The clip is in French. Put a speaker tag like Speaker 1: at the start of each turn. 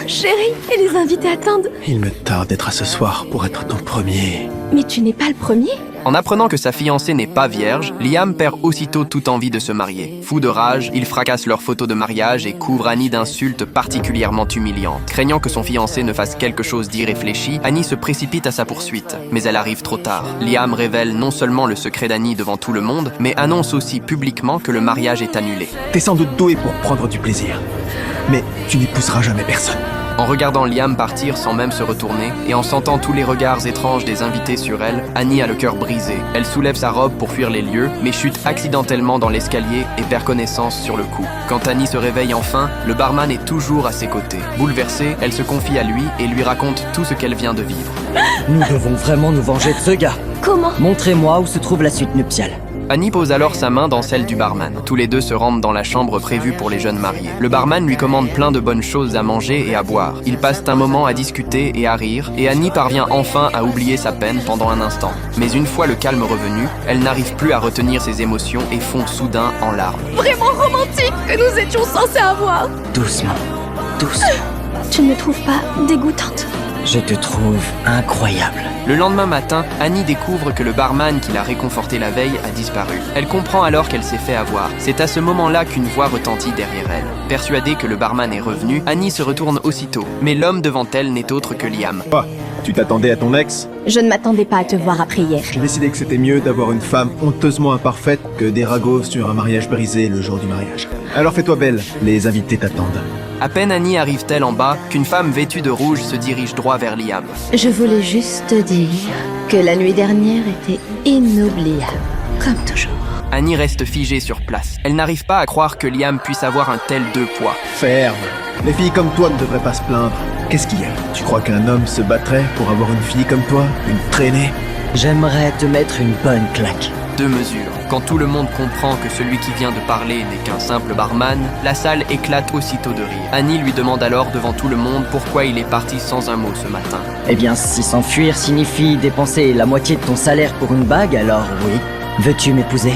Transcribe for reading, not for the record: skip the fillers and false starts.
Speaker 1: Chérie, et les invités attendent.
Speaker 2: Il me tarde d'être à ce soir pour être ton premier.
Speaker 1: Mais tu n'es pas le premier?
Speaker 3: En apprenant que sa fiancée n'est pas vierge, Liam perd aussitôt toute envie de se marier. Fou de rage, il fracasse leur photo de mariage et couvre Annie d'insultes particulièrement humiliantes. Craignant que son fiancé ne fasse quelque chose d'irréfléchi, Annie se précipite à sa poursuite. Mais elle arrive trop tard. Liam révèle non seulement le secret d'Annie devant tout le monde, mais annonce aussi publiquement que le mariage est annulé.
Speaker 2: T'es sans doute doué pour prendre du plaisir. Mais tu n'épouseras jamais personne.
Speaker 3: En regardant Liam partir sans même se retourner, et en sentant tous les regards étranges des invités sur elle, Annie a le cœur brisé. Elle soulève sa robe pour fuir les lieux, mais chute accidentellement dans l'escalier et perd connaissance sur le coup. Quand Annie se réveille enfin, le barman est toujours à ses côtés. Bouleversée, elle se confie à lui et lui raconte tout ce qu'elle vient de vivre.
Speaker 4: Nous devons vraiment nous venger de ce gars.
Speaker 1: Comment?
Speaker 4: Montrez-moi où se trouve la suite nuptiale.
Speaker 3: Annie pose alors sa main dans celle du barman. Tous les deux se rendent dans la chambre prévue pour les jeunes mariés. Le barman lui commande plein de bonnes choses à manger et à boire. Ils passent un moment à discuter et à rire, et Annie parvient enfin à oublier sa peine pendant un instant. Mais une fois le calme revenu, elle n'arrive plus à retenir ses émotions et fond soudain en larmes.
Speaker 1: Vraiment romantique que nous étions censés avoir.
Speaker 4: Doucement, doucement.
Speaker 1: Tu ne me trouves pas dégoûtante?
Speaker 4: Je te trouve incroyable.
Speaker 3: Le lendemain matin, Annie découvre que le barman qui l'a réconfortée la veille a disparu. Elle comprend alors qu'elle s'est fait avoir. C'est à ce moment-là qu'une voix retentit derrière elle. Persuadée que le barman est revenu, Annie se retourne aussitôt. Mais l'homme devant elle n'est autre que Liam.
Speaker 2: Quoi? Tu t'attendais à ton ex?
Speaker 1: Je ne m'attendais pas à te voir après hier.
Speaker 2: J'ai décidé que c'était mieux d'avoir une femme honteusement imparfaite que des ragots sur un mariage brisé le jour du mariage. Alors fais-toi belle, les invités t'attendent.
Speaker 3: À peine Annie arrive-t-elle en bas qu'une femme vêtue de rouge se dirige droit vers Liam.
Speaker 1: Je voulais juste te dire que la nuit dernière était inoubliable, comme toujours.
Speaker 3: Annie reste figée sur place. Elle n'arrive pas à croire que Liam puisse avoir un tel deux poids.
Speaker 2: Ferme. Les filles comme toi ne devraient pas se plaindre. Qu'est-ce qu'il y a? Tu crois qu'un homme se battrait pour avoir une fille comme toi? Une traînée?
Speaker 4: J'aimerais te mettre une bonne claque.
Speaker 3: Deux mesures. Quand tout le monde comprend que celui qui vient de parler n'est qu'un simple barman, la salle éclate aussitôt de rire. Annie lui demande alors devant tout le monde pourquoi il est parti sans un mot ce matin.
Speaker 4: Eh bien, si s'enfuir signifie dépenser la moitié de ton salaire pour une bague, alors oui. Veux-tu m'épouser ?